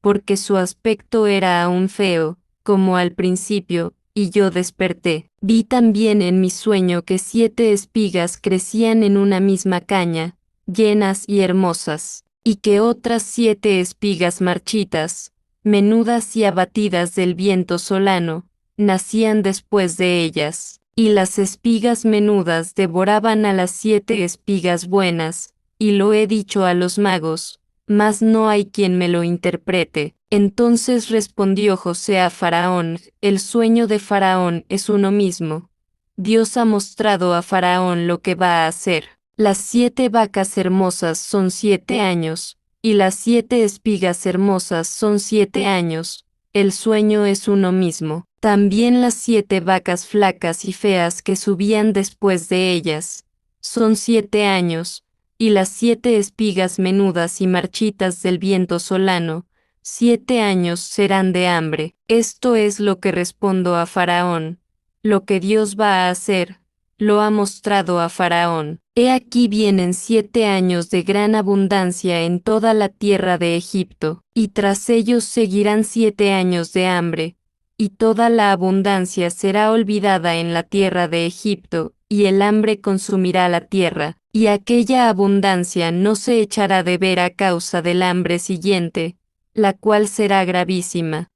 porque su aspecto era aún feo, como al principio, y yo desperté. Vi también en mi sueño que 7 espigas crecían en una misma caña, llenas y hermosas, y que otras 7 espigas marchitas, menudas y abatidas del viento solano, nacían después de ellas, y las espigas menudas devoraban a las 7 espigas buenas, y lo he dicho a los magos, mas no hay quien me lo interprete. Entonces respondió José a Faraón, el sueño de Faraón es uno mismo. Dios ha mostrado a Faraón lo que va a hacer. Las 7 vacas hermosas son 7 años, y las 7 espigas hermosas son 7 años. El sueño es uno mismo. También las 7 vacas flacas y feas que subían después de ellas, son 7 años, y las 7 espigas menudas y marchitas del viento solano, 7 años serán de hambre. Esto es lo que respondo a Faraón. Lo que Dios va a hacer, lo ha mostrado a Faraón. He aquí vienen 7 años de gran abundancia en toda la tierra de Egipto, y tras ellos seguirán 7 años de hambre, y toda la abundancia será olvidada en la tierra de Egipto, y el hambre consumirá la tierra, y aquella abundancia no se echará de ver a causa del hambre siguiente, la cual será gravísima.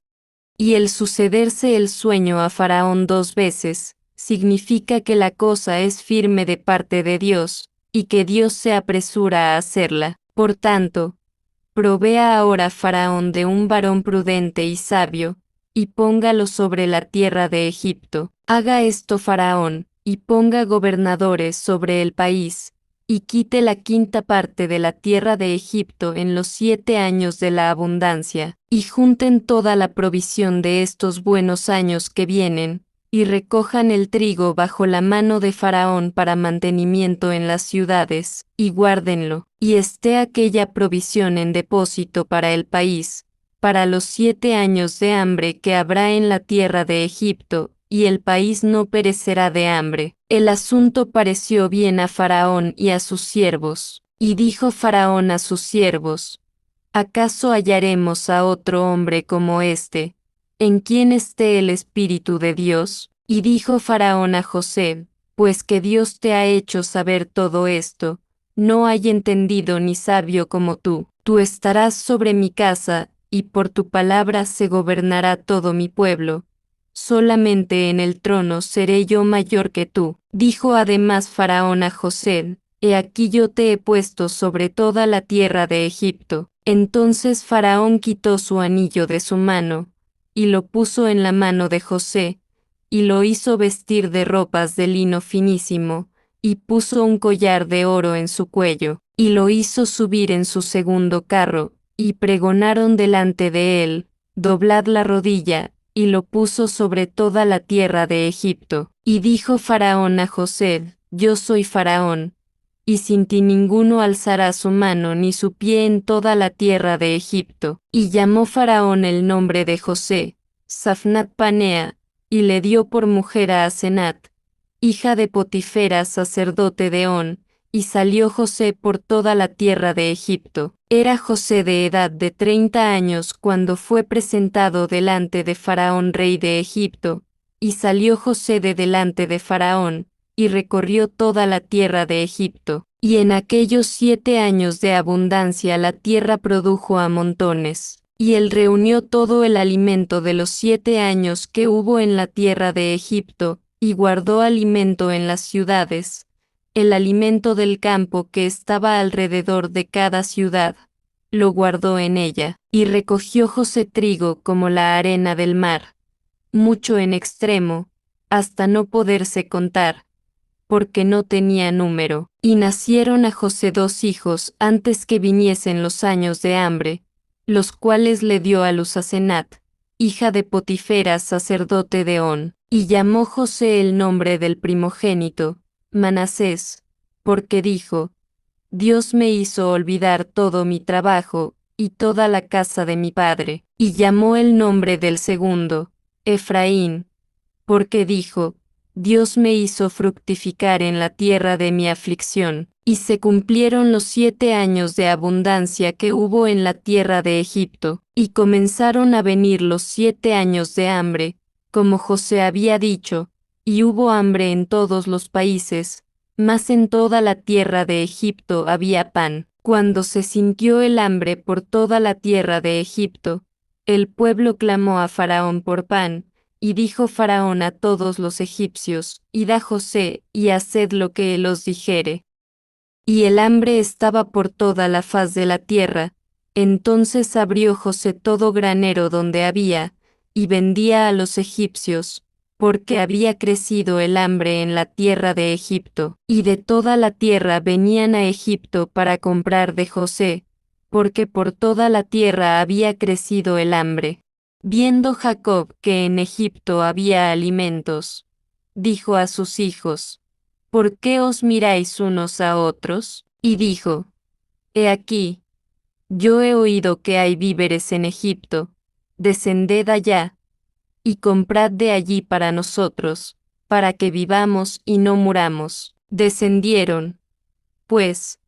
Y el sucederse el sueño a Faraón 2 veces, significa que la cosa es firme de parte de Dios, y que Dios se apresura a hacerla. Por tanto, provea ahora Faraón de un varón prudente y sabio, y póngalo sobre la tierra de Egipto. Haga esto Faraón, y ponga gobernadores sobre el país, y quite la 5ª parte de la tierra de Egipto en los 7 años de la abundancia, y junten toda la provisión de estos buenos años que vienen, y recojan el trigo bajo la mano de Faraón para mantenimiento en las ciudades, y guárdenlo, y esté aquella provisión en depósito para el país, para los 7 años de hambre que habrá en la tierra de Egipto, y el país no perecerá de hambre. El asunto pareció bien a Faraón y a sus siervos, y dijo Faraón a sus siervos, ¿acaso hallaremos a otro hombre como este, en quien esté el Espíritu de Dios? Y dijo Faraón a José, pues que Dios te ha hecho saber todo esto, no hay entendido ni sabio como tú estarás sobre mi casa, y por tu palabra se gobernará todo mi pueblo. Solamente en el trono seré yo mayor que tú. Dijo además Faraón a José, he aquí yo te he puesto sobre toda la tierra de Egipto. Entonces Faraón quitó su anillo de su mano, y lo puso en la mano de José, y lo hizo vestir de ropas de lino finísimo, y puso un collar de oro en su cuello, y lo hizo subir en su segundo carro, y pregonaron delante de él, doblad la rodilla, y lo puso sobre toda la tierra de Egipto. Y dijo Faraón a José, yo soy Faraón, y sin ti ninguno alzará su mano ni su pie en toda la tierra de Egipto. Y llamó Faraón el nombre de José, Safnat Panea, y le dio por mujer a Asenat, hija de Potifera sacerdote de On, y salió José por toda la tierra de Egipto. Era José de edad de 30 años cuando fue presentado delante de Faraón rey de Egipto, y salió José de delante de Faraón, y recorrió toda la tierra de Egipto. Y en aquellos 7 años de abundancia la tierra produjo a montones. Y él reunió todo el alimento de los 7 años que hubo en la tierra de Egipto, y guardó alimento en las ciudades, el alimento del campo que estaba alrededor de cada ciudad, lo guardó en ella, y recogió José trigo como la arena del mar, mucho en extremo, hasta no poderse contar, porque no tenía número. Y nacieron a José 2 hijos antes que viniesen los años de hambre, los cuales le dio a luz Asenat, hija de Potifera sacerdote de On, y llamó José el nombre del primogénito, Manasés, porque dijo, Dios me hizo olvidar todo mi trabajo, y toda la casa de mi padre, y llamó el nombre del segundo, Efraín, porque dijo, Dios me hizo fructificar en la tierra de mi aflicción, y se cumplieron los 7 años de abundancia que hubo en la tierra de Egipto, y comenzaron a venir los 7 años de hambre, como José había dicho, y hubo hambre en todos los países, mas en toda la tierra de Egipto había pan. Cuando se sintió el hambre por toda la tierra de Egipto, el pueblo clamó a Faraón por pan, y dijo Faraón a todos los egipcios, id a José, y haced lo que él os dijere. Y el hambre estaba por toda la faz de la tierra, entonces abrió José todo granero donde había, y vendía a los egipcios, porque había crecido el hambre en la tierra de Egipto, y de toda la tierra venían a Egipto para comprar de José, porque por toda la tierra había crecido el hambre. Viendo Jacob que en Egipto había alimentos, dijo a sus hijos, ¿por qué os miráis unos a otros? Y dijo, He aquí, yo he oído que hay víveres en Egipto, descended allá, y comprad de allí para nosotros, para que vivamos y no muramos. Descendieron, pues,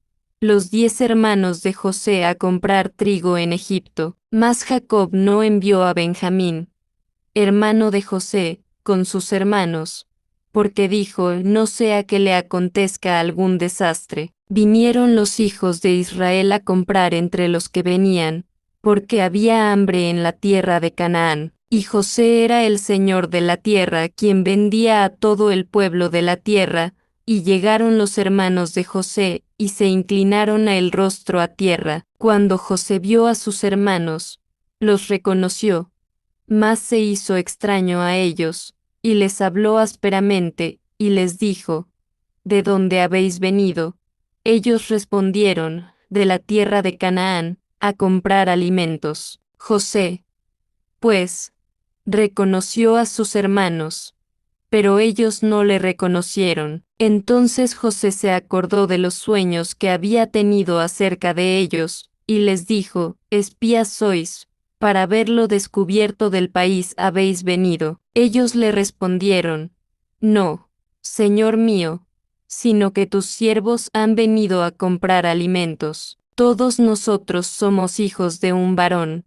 los 10 hermanos de José a comprar trigo en Egipto, mas Jacob no envió a Benjamín, hermano de José, con sus hermanos, porque dijo, no sea que le acontezca algún desastre. Vinieron los hijos de Israel a comprar entre los que venían, porque había hambre en la tierra de Canaán, y José era el señor de la tierra quien vendía a todo el pueblo de la tierra, y llegaron los hermanos de José, y se inclinaron a el rostro a tierra. Cuando José vio a sus hermanos, los reconoció, mas se hizo extraño a ellos, y les habló ásperamente, y les dijo, ¿de dónde habéis venido? Ellos respondieron, de la tierra de Canaán, a comprar alimentos. José, pues, reconoció a sus hermanos, pero ellos no le reconocieron. Entonces José se acordó de los sueños que había tenido acerca de ellos, y les dijo, espías sois, para verlo descubierto del país habéis venido. Ellos le respondieron, no, Señor mío, sino que tus siervos han venido a comprar alimentos. Todos nosotros somos hijos de un varón.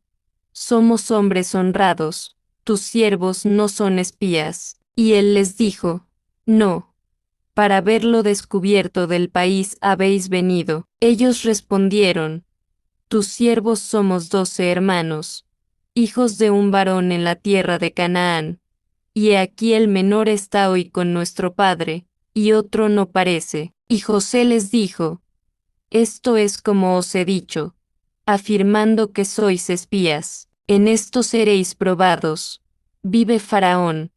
Somos hombres honrados, tus siervos no son espías. Y él les dijo, no, para verlo descubierto del país habéis venido. Ellos respondieron, tus siervos somos 12 hermanos, hijos de un varón en la tierra de Canaán, y he aquí el menor está hoy con nuestro padre, y otro no parece. Y José les dijo, esto es como os he dicho, afirmando que sois espías, en esto seréis probados, vive Faraón,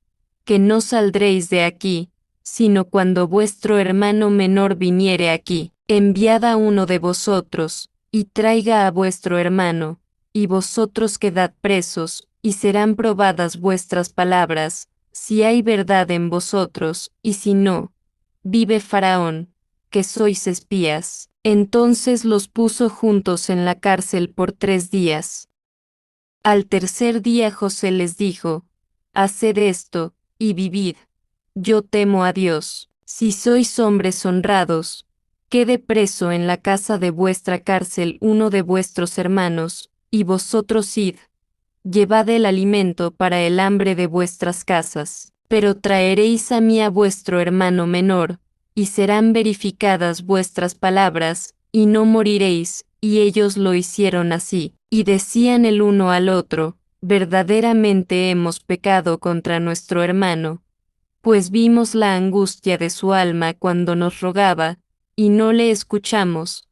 que no saldréis de aquí, sino cuando vuestro hermano menor viniere aquí. Enviad a uno de vosotros, y traiga a vuestro hermano, y vosotros quedad presos, y serán probadas vuestras palabras, si hay verdad en vosotros, y si no, vive Faraón, que sois espías. Entonces los puso juntos en la cárcel por 3 días. Al tercer día José les dijo, haced esto, y vivid. Yo temo a Dios. Si sois hombres honrados, quede preso en la casa de vuestra cárcel uno de vuestros hermanos, y vosotros id. Llevad el alimento para el hambre de vuestras casas, pero traeréis a mí a vuestro hermano menor, y serán verificadas vuestras palabras, y no moriréis. Y ellos lo hicieron así, y decían el uno al otro, verdaderamente hemos pecado contra nuestro hermano, pues vimos la angustia de su alma cuando nos rogaba, y no le escuchamos,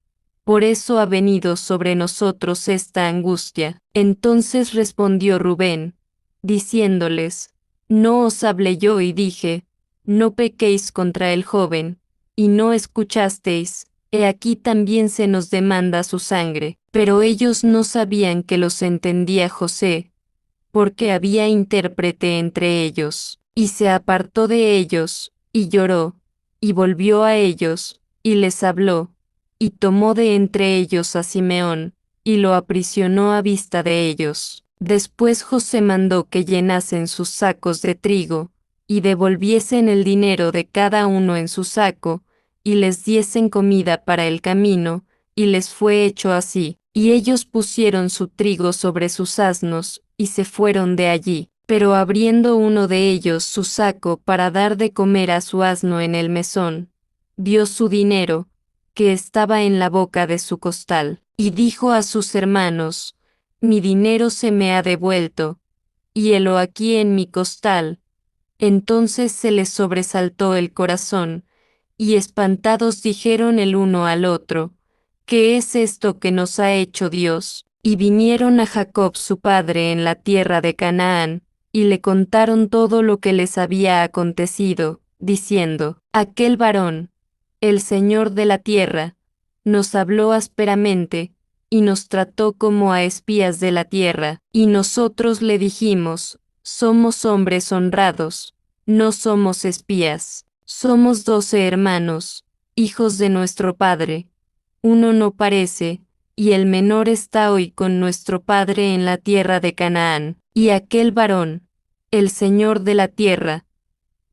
por eso ha venido sobre nosotros esta angustia. Entonces respondió Rubén, diciéndoles, no os hablé yo y dije, no pequéis contra el joven, y no escuchasteis, he aquí también se nos demanda su sangre. Pero ellos no sabían que los entendía José, porque había intérprete entre ellos, y se apartó de ellos, y lloró, y volvió a ellos, y les habló, y tomó de entre ellos a Simeón, y lo aprisionó a vista de ellos. Después José mandó que llenasen sus sacos de trigo, y devolviesen el dinero de cada uno en su saco, y les diesen comida para el camino, y les fue hecho así. Y ellos pusieron su trigo sobre sus asnos, y se fueron de allí. Pero abriendo uno de ellos su saco para dar de comer a su asno en el mesón, vio su dinero, que estaba en la boca de su costal, y dijo a sus hermanos, mi dinero se me ha devuelto, y helo aquí en mi costal. Entonces se les sobresaltó el corazón, y espantados dijeron el uno al otro, ¿qué es esto que nos ha hecho Dios? Y vinieron a Jacob su padre en la tierra de Canaán, y le contaron todo lo que les había acontecido, diciendo, aquel varón, el Señor de la tierra, nos habló ásperamente, y nos trató como a espías de la tierra, y nosotros le dijimos, somos hombres honrados, no somos espías, somos 12 hermanos, hijos de nuestro padre. Uno no parece, y el menor está hoy con nuestro padre en la tierra de Canaán. Y aquel varón, el Señor de la tierra,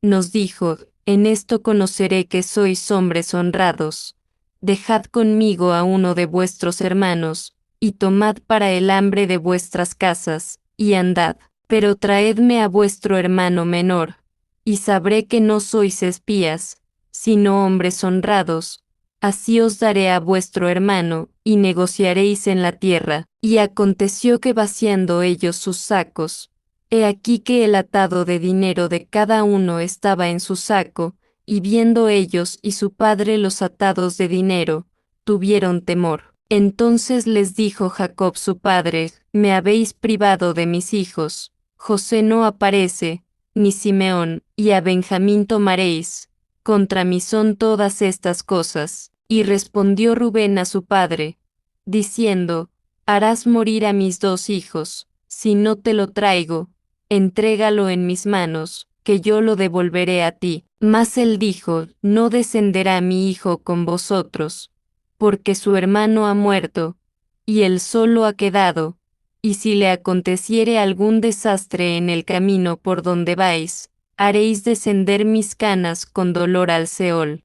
nos dijo, en esto conoceré que sois hombres honrados. Dejad conmigo a uno de vuestros hermanos, y tomad para el hambre de vuestras casas, y andad, pero traedme a vuestro hermano menor, y sabré que no sois espías, sino hombres honrados. Así os daré a vuestro hermano, y negociaréis en la tierra. Y aconteció que vaciando ellos sus sacos, he aquí que el atado de dinero de cada uno estaba en su saco, y viendo ellos y su padre los atados de dinero, tuvieron temor. Entonces les dijo Jacob su padre, me habéis privado de mis hijos, José no aparece, ni Simeón, y a Benjamín tomaréis, contra mí son todas estas cosas. Y respondió Rubén a su padre, diciendo, harás morir a mis 2 hijos, si no te lo traigo, entrégalo en mis manos, que yo lo devolveré a ti. Mas él dijo, no descenderá mi hijo con vosotros, porque su hermano ha muerto, y él solo ha quedado, y si le aconteciere algún desastre en el camino por donde vais, haréis descender mis canas con dolor al Seol.